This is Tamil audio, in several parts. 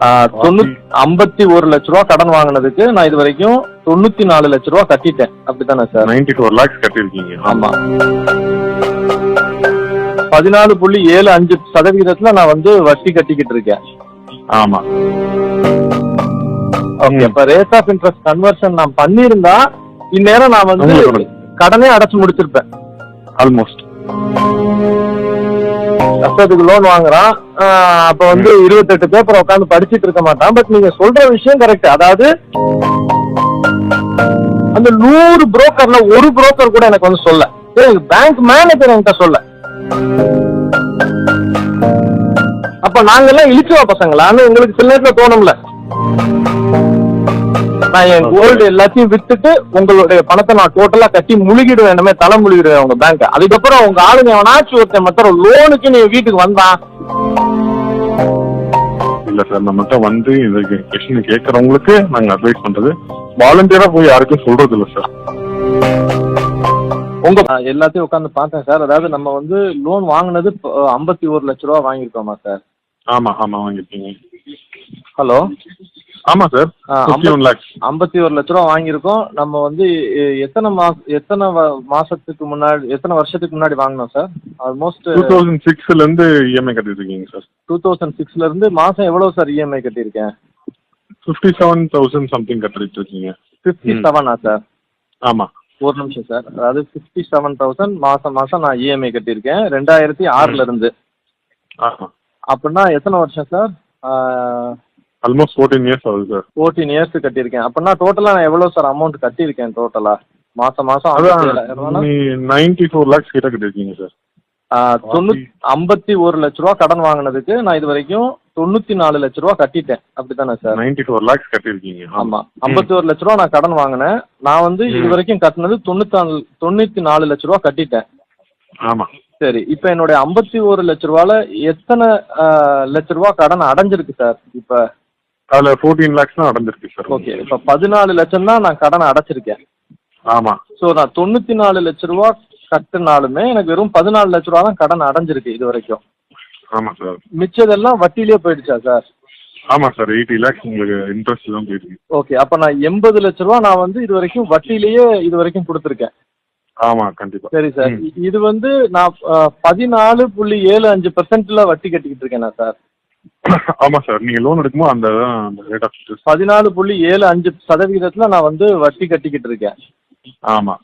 51 லட்ச ரூபா கடன் வாங்கினதுக்கு நான் இது வரைக்கும் 94 லட்ச ரூபா கட்டிட்டேன். அப்படித்தானே சார்? 94 lakhs கட்டிருக்கீங்க. ஆமா. 14.75% நான் வந்து வட்டி கட்டிக்கிட்டு இருக்கேன். ஆமா. ஓகே. இப்ப ரேட் ஆஃப் இன்ட்ரெஸ்ட் கன்வர்ஷன் நான் பண்ணிருந்தா இந்நேரம் நான் வந்து கடனே அடைச்சு முடிச்சிருப்பேன். ஆல்மோஸ்ட். கஷ்டத்துக்கு லோன் வாங்குறான், அப்ப வந்து 28 பேப்பர் உட்காந்து படிச்சுட்டு இருக்க மாட்டான். பட் நீங்க சொல்ற விஷயம் கரெக்ட். அதாவது அந்த 100 புரோக்கர்ல ஒரு புரோக்கர் கூட எனக்கு வந்து சொல்ல, பேங்க் மேனேஜர் என்கிட்ட சொல்ல. அப்ப நாங்க எல்லாம் இழிச்சுவா பசங்களான்னு உங்களுக்கு சில நேரத்துல தோணும்ல. நான் என் கோல்டு எல்லாத்தையும் வித்துட்டு உங்களுடைய பணத்தை நான் டோட்டலா கட்டி முழுகிடுவேன், என்னமே தலை முழுகிடுவேன் உங்க பேங்க். அதுக்கப்புறம் உங்க ஆளுங்க எவனாச்சும் ஒருத்தன் மத்த லோனுக்கு நீங்க வீட்டுக்கு வந்தான். இல்ல சார், நம்மகிட்ட வந்து இந்த கொஸ்டின் கேட்கறவங்களுக்கு நாங்க அட்வைஸ் பண்றது வாலண்டியரா போய் யாருக்கும் சொல்றது இல்ல சார். உங்க எல்லாத்தையும் உட்காந்து பார்த்தேன் சார். அதாவது நம்ம வந்து லோன் வாங்கினது 51 லட்ச ரூபா வாங்கிருக்கோமா சார்? ஆமா ஆமா வாங்கிருக்கீங்க. ஹலோ. ஆமா சார். 51 லட்ச ரூபா வாங்கியிருக்கோம். நம்ம வந்து எத்தனை மாசத்துக்கு முன்னாடி, எத்தனை வருஷத்துக்கு முன்னாடி வாங்கினோம் சார்? ஆல்மோஸ்ட் 2006ல இருந்து இஎம்ஐ கட்டிருக்கீங்க சார். 2006ல இருந்து மாசம் எவ்வளவு சார் இஎம்ஐ கட்டியிருக்கேன்? 57,000 சம்திங் கட்டிட்டு இருக்கீங்க. 57ஆ சார்? ஆமா. ஒரு நிமிஷம் சார். அதாவது 57,000 மாசம் நான் இஎம்ஐ கட்டியிருக்கேன் 2006ல இருந்து. ஆமா. அப்படின்னா எத்தனை வருஷம் சார்? ஆல்மோஸ்ட் 14 இயர்ஸ் ஆகுது சார். 14 இயர்ஸ் கட்டியிருக்கேன். அப்படின்னா டோட்டலா நான் எவ்வளவு சார் அமௌண்ட் கட்டியிருக்கேன் டோட்டலா மாசம்? 94 lakhs கிட்ட கட்டிருக்கீங்க சார். 51 லட்ச ரூபா கடன் வாங்கினதுக்கு நான் இது வரைக்கும் 94 லட்ச ரூபா கட்டிட்டேன். அப்படித்தானே சார்? 94 lakhs கட்டிருக்கீங்க. ஆமா. 51 லட்ச ரூபா நான் கடன் வாங்கினேன். நான் வந்து இது வரைக்கும் கட்டினது 94 லட்ச ரூபா கட்டிட்டேன். ஆமா. சரி, இப்ப என்னுடைய 51 லட்ச ரூபால எத்தனை லட்ச ரூபா கடன் அடைஞ்சிருக்கு சார்? இப்ப அதுல 14 lakhs தான் அடைஞ்சிருக்கு சார். ஓகே. இப்ப 14 லட்சம் தான் நான் கடன் அடைச்சிருக்கேன். ஆமா. சோ நான் 94 லட்ச ரூபா கட்டினாலுமே எனக்கு வெறும் 14 லட்ச ரூபா தான் கடன் அடைஞ்சிருக்கு இது வரைக்கும். ஆமா சார். மிச்சதெல்லாம் வட்டியிலே போயிடுச்சா சார்? ஆமா சார். 80 lakhs உங்களுக்கு இன்ட்ரெஸ்ட் தான் போயிருக்கு. ஓகே. அப்ப நான் 80 லட்ச ரூபா நான் வந்து இது வரைக்கும் வட்டியிலேயே இது வரைக்கும் கொடுத்துருக்கேன். ஆமா கண்டிப்பா. சரி சார். இது வந்து நான் 14.75%ல வட்டி கட்டிக்கிட்டு இருக்கேனா சார்? ஆமா சார். நீங்க லோன் எடுக்கும்போது அந்த ரேட் ஆஃப் இன்ட்ரெஸ்ட் 14.75% நான் வந்து வட்டி கட்டிக்கிட்டு இருக்கேன். ஆமா.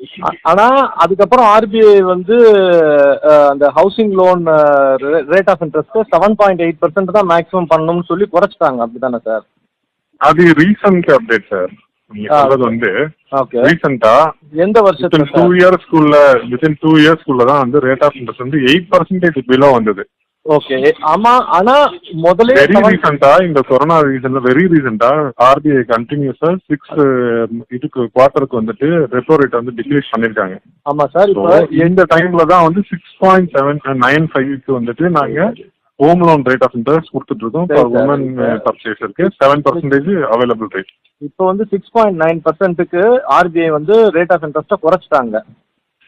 ஆனா அதுக்கப்புறம் ஆர்பிஐ வந்து அந்த housing loan rate of interest 7.8% தான் மேக்ஸிமம் பண்ணணும்னு சொல்லி குறைச்சிட்டாங்க. அப்படிதானே சார்? அது ரீசன்ட் அப்டேட் சார். நீங்க சொல்றது வந்து ரீசன்ட்டா எந்த வருஷத்துல? வித்தின் 2 இயர்ஸ்க்குள்ள தான் வந்து ரேட் ஆஃப் இன்ட்ரெஸ்ட் வந்து 8% பிலோ வந்தது. ஓகே. ஆமா. ஆனா முதல்ல வெரி ரீசெண்டா இந்த கொரோனா ரீசன்ல வெரி ரீசெண்டா ஆர்பிஐ கண்டினியூஸா 6 இதுக்கு குவார்டருக்கு வந்துட்டு ரெப்போ ரேட் வந்து டிக்ரீஸ் பண்ணிருக்காங்க. ஆமா சார். இப்போ இந்த டைம்ல தான் வந்து 6.795க்கு வந்துட்டு நாங்க home loan rate of interest கொடுத்துட்டு இருக்கோம். உமன் பர்ச்சேஸருக்கு 7% அவைலபிள் ரேட். இப்போ வந்து 6.9%க்கு ஆர்பிஐ வந்து ரேட் ஆஃப் இன்ட்ரெஸ்ட்டை குறைச்சிட்டாங்க.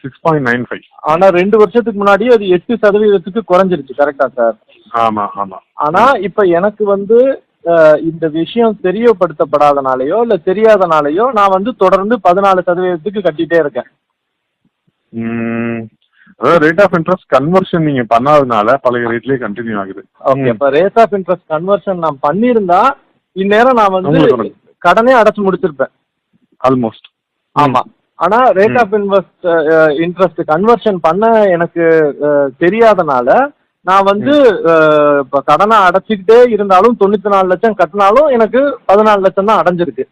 6.95. ஆனா 2 வருஷத்துக்கு முன்னாடி அது 8% குறைஞ்சிருச்சு. கரெக்டா சார்? ஆமா ஆமா. ஆனா இப்ப எனக்கு வந்து இந்த விஷயம் தெரியப்படுத்தப்படாதனாலயோ இல்ல தெரியாதனாலயோ நான் வந்து தொடர்ந்து 14% கட்டிட்டே இருக்கேன். அதாவது ரேட் ஆஃப் இன்ட்ரெஸ்ட் கன்வர்ஷன் நீங்க பண்ணாதனால பழைய ரேட்லயே கண்டினியூ ஆகுது. ஓகே. இப்ப ரேட் ஆஃப் இன்ட்ரெஸ்ட் கன்வர்ஷன் நான் பண்ணிருந்தா இந்நேரம் நான் வந்து கடனே அடைச்சு முடிச்சிருப்பேன். ஆல்மோஸ்ட். ஆமா. ஆனா ரேட் ஆஃப் இன்ட்ரெஸ்ட் கன்வர்ஷன் பண்ண எனக்கு தெரியாதனால நான் வந்து இப்ப கடனை அடைச்சிக்கிட்டே இருந்தாலும் 94 லட்சம் கட்டினாலும் எனக்கு 14 லட்சம் தான் அடைஞ்சிருக்கு.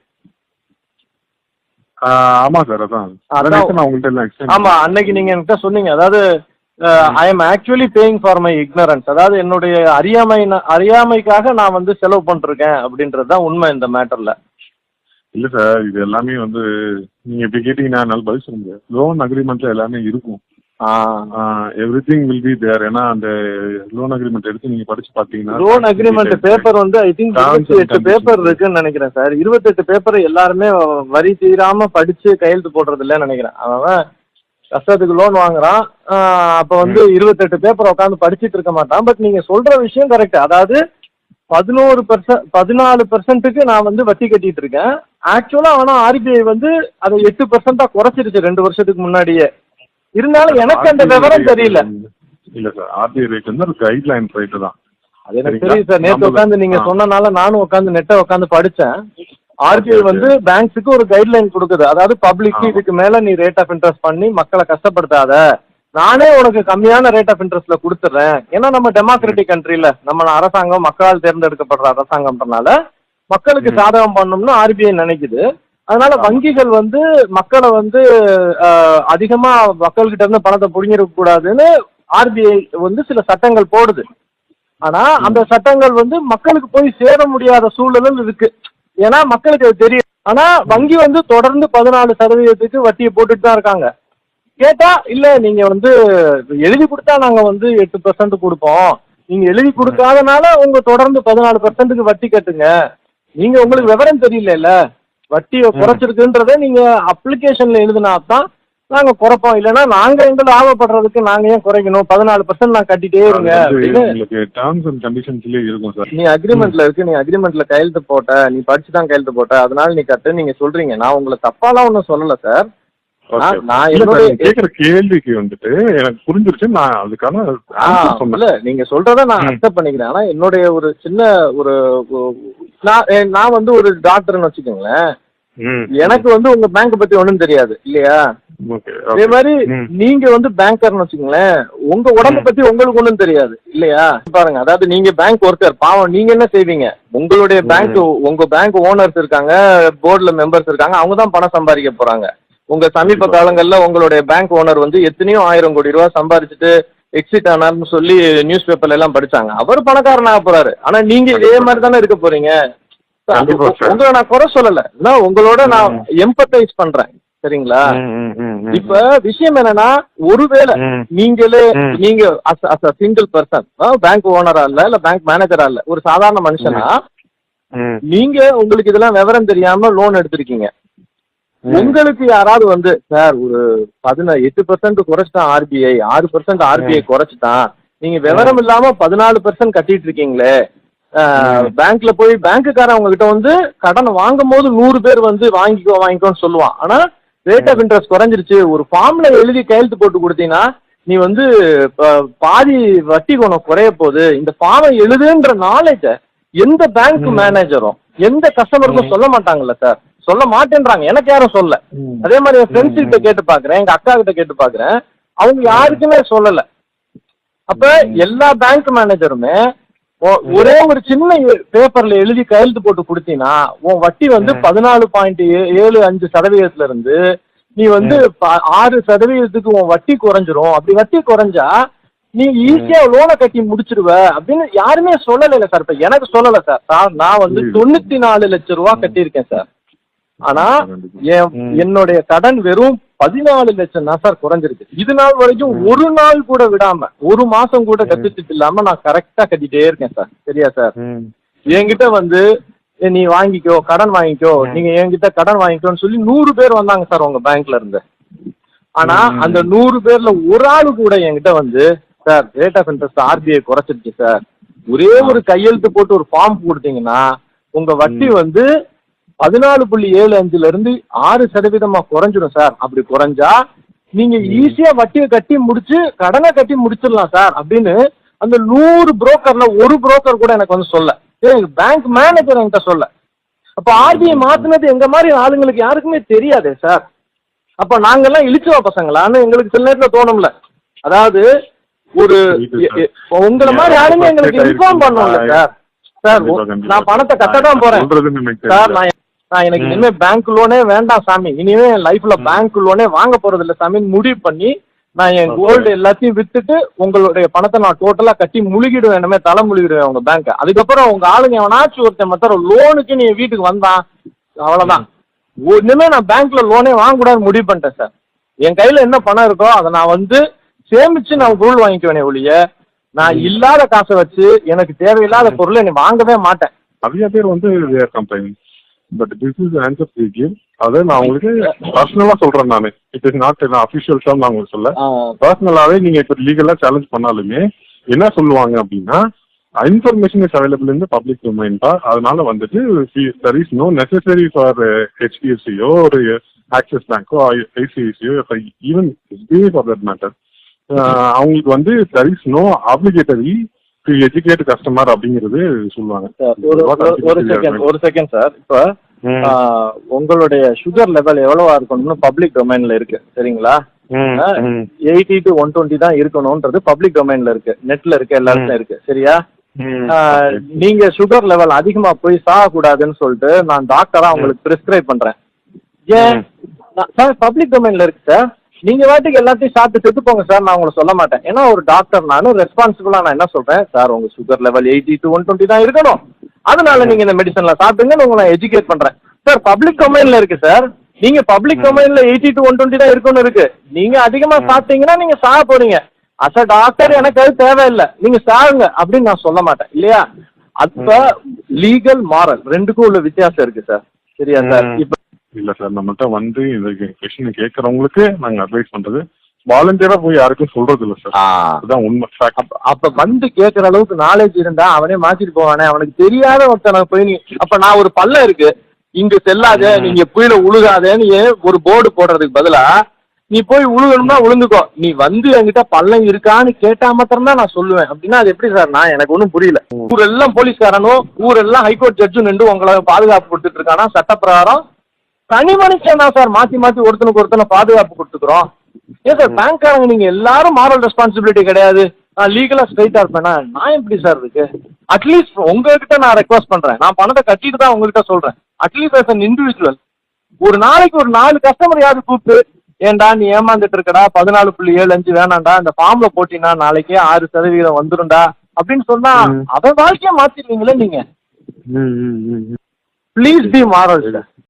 ஆமா சார். அதான் ஆமா. அன்னைக்கு நீங்க என்கிட்ட சொன்னீங்க. அதாவது I am actually paying for my ignorance. அதாவது என்னுடைய அறியாமைக்காக நான் வந்து செலவு பண்ணிருக்கேன் அப்படின்றதுதான் உண்மை இந்த மேட்டர்ல. இல்ல சார், இது எல்லாமே வந்து நீங்க இப்படி கேட்டீங்கன்னா என்னால பதில் சொல்ல முடியாது. லோன் அக்ரிமெண்ட்ல எல்லாமே இருக்கும். Everything will be there. ஏன்னா அந்த லோன் அக்ரிமெண்ட் எடுத்து நீங்க படிச்சு பாத்தீங்கன்னா லோன் அக்ரிமெண்ட் பேப்பர் வந்து ஐ திங்க் 28 பேப்பர் இருக்குன்னு நினைக்கிறேன் சார். 28 பேப்பர் எல்லாருமே வரி தீராம படிச்சு கையெழுத்து போடுறது இல்லைன்னு நினைக்கிறேன். அவன் கஷ்டத்துக்கு லோன் வாங்குறான். அப்ப வந்து 28 பேப்பர் உட்காந்து படிச்சுட்டு இருக்க மாட்டான். பட் நீங்க சொல்ற விஷயம் கரெக்ட். அதாவது 14% நான் வந்து வட்டி கட்டிட்டு இருக்கேன். ஆக்சுவலா ஆனா ஆர்பிஐ வந்து அதை 8% குறைச்சிருச்சு 2 வருஷத்துக்கு முன்னாடியே. இருந்தாலும் எனக்கு அந்த விவரம் தெரியல. இல்ல சார், ஆர்பிஐ ரேட் வந்து ஒரு கைட்லைன் ரேட் தான். அது எனக்கு தெரியும் சார். நேற்று உட்காந்து நீங்க சொன்னனால நானும் உட்காந்து நெட்டை உட்காந்து படிச்சேன். ஆர்பிஐ வந்து பேங்க்ஸுக்கு ஒரு கைட்லைன் கொடுக்குது. அதாவது பப்ளிக் இதுக்கு மேல நீ ரேட் ஆஃப் இன்ட்ரெஸ்ட் பண்ணி மக்களை கஷ்டப்படுத்தாத, நானே உனக்கு கம்மியான ரேட் ஆஃப் இன்ட்ரெஸ்ட்ல கொடுத்துட்றேன். ஏன்னா நம்ம டெமோக்ராட்டிக் கண்ட்ரில நம்ம அரசாங்கம் மக்களால் தேர்ந்தெடுக்கப்படுற அரசாங்கம்ன்றனால மக்களுக்கு சாதகம் பண்ணணும்னு ஆர்பிஐ நினைக்குது. அதனால வங்கிகள் வந்து மக்களை வந்து அதிகமா மக்கள்கிட்ட இருந்து பணத்தை புடிங்கிருக்க கூடாதுன்னு ஆர்பிஐ வந்து சில சட்டங்கள் போடுது. ஆனா அந்த சட்டங்கள் வந்து மக்களுக்கு போய் சேர முடியாத சூழலும் இருக்கு. ஏன்னா மக்களுக்கு அது தெரியும். ஆனா வங்கி வந்து தொடர்ந்து 14% வட்டியை போட்டுட்டு தான் இருக்காங்க. கேட்டா இல்ல நீங்க வந்து எழுதி கொடுத்தா நாங்க வந்து 8% கொடுப்போம், நீங்க எழுதி கொடுக்காதனால உங்க தொடர்ந்து 14% வட்டி கட்டுங்க, நீங்க உங்களுக்கு விவரம் தெரியல, வட்டியை குறைச்சிருக்குன்றத நீங்க அப்ளிகேஷன்ல எழுதினா தான் நாங்க குறைப்போம், இல்லைன்னா நாங்க எங்க லாபப்படுறதுக்கு நாங்க ஏன் குறைக்கணும், 14% நான் கட்டிட்டே இருங்க அப்படின்னு. நீ அக்ரிமெண்ட்ல இருக்கு, நீ அக்ரிமெண்ட்ல கையெழுத்து போட்ட, நீ படிச்சுதான் கையெழுத்து போட்ட, அதனால நீ கட்டு நீங்க சொல்றீங்க. நான் உங்களை தப்பாலாம் ஒன்றும் சொல்லல சார். நான் கேக்குற கேள்விக்கு வந்துட்டு எனக்கு புரிஞ்சிருச்சு. நான் அதுக்கான இல்ல நீங்க சொல்றத நான் அக்செப்ட் பண்ணிக்கிறேன். ஆனா என்னுடைய ஒரு சின்ன ஒரு நான் வந்து ஒரு டாக்டர்னு வச்சுக்கோங்களேன், எனக்கு வந்து உங்க பேங்க் பத்தி ஒண்ணும் தெரியாது இல்லையா. அதே மாதிரி நீங்க வந்து பேங்கர்னு வச்சுக்கோங்களேன், உங்க உடம்பு பத்தி உங்களுக்கு ஒண்ணும் தெரியாது இல்லையா. பாருங்க, அதாவது நீங்க பேங்க் ஒர்க்கர், பாவம் நீங்க என்ன செய்வீங்க, உங்களுடைய பேங்க் உங்க பேங்க் ஓனர்ஸ் இருக்காங்க, போர்டுல மெம்பர்ஸ் இருக்காங்க, அவங்க தான் பணம் சம்பாதிக்க போறாங்க. உங்க சமீப காலங்கள்ல உங்களுடைய பேங்க் ஓனர் வந்து எத்தனையோ 1000 கோடி ரூபாய் சம்பாதிச்சுட்டு எக்ஸிட் ஆனார்னு சொல்லி நியூஸ் பேப்பர்ல எல்லாம் படிச்சாங்க. அவர் பணக்காரன் ஆக போறாரு. ஆனா நீங்க இதே மாதிரி தானே இருக்க போறீங்க. உங்களை நான் குறை சொல்லல, உங்களோட நான் எம்பத்தைஸ் பண்றேன் சரிங்களா. இப்ப விஷயம் என்னன்னா, ஒருவேளை நீங்க சிங்கிள் பர்சன் பேங்க் ஓனரா இல்ல பேங்க் மேனேஜரா இல்ல, ஒரு சாதாரண மனுஷனா நீங்க உங்களுக்கு இதெல்லாம் விவரம் தெரியாம லோன் எடுத்திருக்கீங்க. உங்களுக்கு யாராவது வந்து சார் ஒரு 8% குறைச்சிட்டான் ஆர்பிஐ, 6% ஆர்பிஐ குறைச்சிட்டான், நீங்க விவரம் இல்லாம 14% கட்டிட்டு இருக்கீங்களே, பேங்க்ல போய் பேங்க்குக்காரன் உங்ககிட்ட வந்து கடன் வாங்கும் போது 100 பேர் வந்து வாங்கிக்கோன்னு சொல்லுவான். ஆனா ரேட் ஆஃப் இன்ட்ரெஸ்ட் குறைஞ்சிருச்சு, ஒரு ஃபார்ம்ல எழுதி கையெழுத்து போட்டு கொடுத்தீங்கன்னா நீ வந்து பாதி வட்டி உனக்கு குறைய போகுது, இந்த ஃபார்மை எழுதுன்ற நாலேஜ எந்த பேங்க் மேனேஜரும் எந்த கஸ்டமருக்கும் சொல்ல மாட்டாங்கல்ல சார், சொல்ல மாட்டேன்றாங்க. எனக்கு யாரும் சொல்ல. அதே மாதிரி என் ஃப்ரெண்ட்ஸ் கிட்ட கேட்டு பாக்குறேன், எங்க அக்கா கிட்ட கேட்டு பாக்குறேன், அவங்க யாருக்குமே சொல்லல. அப்ப எல்லா பேங்க் மேனேஜருமே ஒரே ஒரு சின்ன பேப்பர்ல எழுதி கையெழுத்து போட்டு கொடுத்தீங்கன்னா உன் வட்டி வந்து 14.75% இருந்து நீ வந்து 6% உன் வட்டி குறைஞ்சிரும். அப்படி வட்டி குறைஞ்சா நீ ஈஸியா லோனை கட்டி முடிச்சிருவ அப்படின்னு யாருமே சொல்லல சார். இப்ப எனக்கு சொல்லல சார், நான் வந்து 94 லட்சம் ரூபாய் கட்டியிருக்கேன் சார். ஆனா என்னுடைய கடன் வெறும் 14 லட்சம் தான் சார் குறைஞ்சிருக்கு. இது நாள் வரைக்கும் ஒரு நாள் கூட விடாம, ஒரு மாசம் கூட டெபிசிட் இல்லாம நான் கரெக்டா கட்டிட்டே இருக்கேன் சார். சரியா சார், என்கிட்ட வந்து நீ வாங்கிக்கோ, கடன் வாங்கிக்கோ, நீங்க என்கிட்ட கடன் வாங்கிக்கோன்னு சொல்லி 100 பேர் வந்தாங்க சார் உங்க பேங்க்ல இருந்து. ஆனா அந்த 100 பேர்ல ஒரு ஆளு கூட என்கிட்ட வந்து sir rate of interest RBI குறைச்சிருச்சு சார், ஒரே ஒரு கையெழுத்து போட்டு ஒரு ஃபார்ம் கொடுத்தீங்கன்னா உங்க வட்டி வந்து 14.75 இருந்து 6% குறைஞ்சிடும் சார். அப்படி குறைஞ்சா நீங்க ஈஸியா வட்டியை கட்டி முடிச்சு கடனை கட்டி முடிச்சிடலாம் சார் அப்படின்னு அந்த 100 புரோக்கர்ல ஒரு புரோக்கர் கூட எனக்கு வந்து சொல்ல, பேங்க் மேனேஜர் என்கிட்ட சொல்ல. அப்ப ஆர்பிஐ மாத்தினது எங்க மாதிரி ஆளுங்களுக்கு யாருக்குமே தெரியாதே சார். அப்ப நாங்கெல்லாம் இழிச்சுவா பசங்களான்னு எங்களுக்கு சில நேரத்துல தோணும்ல. அதாவது ஒரு உங்களை மாதிரி ஆளுங்க எங்களுக்கு இன்ஃபார்ம் பண்ணோம்ல சார். சார் நான் பணத்தை கட்டதான் போறேன் சார், நான் எனக்கு இனிமே பேங்க் லோனே வேண்டாம் சாமி, இனிமே என் லைஃப்ல பேங்க் லோனே வாங்க போறது இல்லை சாமின்னு முடிவு பண்ணி நான் என் கோல்டு எல்லாத்தையும் வித்துட்டு உங்களுடைய பணத்தை நான் டோட்டலா கட்டி முழுகிடுவேன், இனிமே தலை முழுகிடுவேன் உங்க பேங்க். அதுக்கப்புறம் உங்க ஆளுங்க எவனாச்சும் ஒருத்தன் மத்த லோனுக்கு நீ வீட்டுக்கு வந்தான் அவ்வளவுதான், இனிமே நான் பேங்க்ல லோனே வாங்கக்கூடாது முடிவு பண்ணிட்டேன் சார். என் கையில என்ன பணம் இருக்கோ அதை நான் வந்து சேமிச்சு நான் பொருள் வாங்கிக்குவேனே ஒழிய நான் இல்லாத காசை வச்சு எனக்கு தேவையில்லாத பொருளை நீ வாங்கவே மாட்டேன். நிறைய பேர் வந்து but this is answer to give. அதை நான் உங்களுக்கு பர்சனலா சொல்றேன். நானு it is not official term. நான் உங்களுக்கு சொல்ல பர்சனலாவே நீங்க இப்ப லீகலா சேலஞ்ச் பண்ணாலுமே என்ன சொல்லுவாங்க அப்படின்னா, information is available in the public domain பா. அதனால வந்துட்டு there is no necessary for HDFCயோ ஒரு ஆக்சிஸ் பேங்கோ ஐசிஐசியோ even SBI for that matter அவங்களுக்கு வந்து there is no obligatory to educate customer அப்படிங்கிறது சொல்லுவாங்க. ஒரு செகண்ட் சார். இப்ப உங்களுடைய சுகர் லெவல் எவ்வளவா இருக்கணும்னு பப்ளிக் டொமைன்ல இருக்கு சரிங்களா? 80 to 120 தான் இருக்கணும்ன்றது பப்ளிக் டொமைன்ல இருக்கு, நெட்ல இருக்கு, எல்லாருக்கும் இருக்கு சரியா? நீங்க சுகர் லெவல் அதிகமா போய் சாகக்கூடாதுன்னு சொல்லிட்டு நான் டாக்டரா உங்களுக்கு பிரிஸ்கிரைப் பண்றேன். ஏன் சார் பப்ளிக் டொமைன்ல இருக்கு சார், நீங்க வாட்டுக்கு எல்லாத்தையும் சாப்பிட்டு செத்து போங்க சார், நான் உங்களை சொல்ல மாட்டேன். ஏன்னா ஒரு டாக்டர் நானும் ரெஸ்பான்சிபிளா நான் என்ன சொல்றேன், சார் உங்க சுகர் லெவல் 80 to 120 தான் இருக்கணும், அதனால நீங்க இந்த மெடிசன்ல சாப்பிட்டுங்கன்னு உங்களை நான் எஜுகேட் பண்றேன். சார் பப்ளிக் டொமைன்ல இருக்கு சார், நீங்க பப்ளிக் டொமைன்ல 80 to 120 தான் இருக்கணும் இருக்கு. நீங்க அதிகமா சாப்பிட்டீங்கன்னா நீங்க சாக போறீங்க. அஸ் அ டாக்டர் எனக்கு அது தேவையில்லை, நீங்க சாகுங்க அப்படின்னு நான் சொல்ல மாட்டேன் இல்லையா? அப்ப லீகல் மாரல் ரெண்டுக்கும் உள்ள வித்தியாசம் இருக்கு சார் சரியா சார்? இப்ப இல்ல சார், நம்மகிட்ட வந்து இந்த கொஸ்டின் கேட்கறவங்களுக்கு நாங்க அட்வைஸ் பண்றது வாலண்டியரா போய் யாருக்கும் சொல்றது இல்ல சார். அதுதான் உண்மை. அப்ப வந்து கேட்கற அளவுக்கு நாலேஜ் இருந்தா அவனே மாத்திட்டு போவானே. அவனுக்கு தெரியாத ஒருத்தனை போய் நீ அப்ப நான் ஒரு பல்ல இருக்கு இங்க செல்லாத, நீங்க புயல உழுகாதேன்னு ஒரு போர்டு போடுறதுக்கு பதிலா நீ போய் உழுகணும்னா உழுந்துக்கோ, நீ வந்து என்கிட்ட பள்ளம் இருக்கான்னு கேட்டா மாத்திரம் தான் நான் சொல்லுவேன் அப்படின்னா அது எப்படி சார்? நான் எனக்கு ஒன்றும் புரியல. ஊரெல்லாம் போலீஸ்காரனும் ஊரெல்லாம் ஹைகோர்ட் ஜட்ஜும் நின்று உங்களை பாதுகாப்பு கொடுத்துட்டு இருக்கானா? சட்டப்பிரகாரம் தனி மனுஷன் தான் சார் மாத்தி மாத்தி ஒருத்தனுக்கு ஒருத்தனை பாதுகாப்பு கொடுத்துக்கிறோம். ஏன் சார் பேங்க்காரங்க நீங்க எல்லாரும் மாரல் ரெஸ்பான்சிபிலிட்டி கிடையாது, நான் லீகலா ஸ்ட்ரைட்டா இருப்பேனா? நான் எப்படி சார் இருக்கு? அட்லீஸ்ட் உங்ககிட்ட நான் ரெக்வஸ்ட் பண்றேன், நான் பணத்தை கட்டிட்டு தான் உங்ககிட்ட சொல்றேன். அட்லீஸ்ட் as an இண்டிவிஜுவல் ஒரு நாளைக்கு ஒரு 4 கஸ்டமர் யாரு கூப்பிட்டு ஏன்டா நீ ஏமாந்துட்டு இருக்கடா 14.75 வேணாண்டா, இந்த ஃபார்ம்ல போட்டினா நாளைக்கே 6% வந்துரும்டா அப்படின்னு சொன்னா அவன் வாழ்க்கைய மாத்திடுவீங்களே நீங்க. Please be moral sir.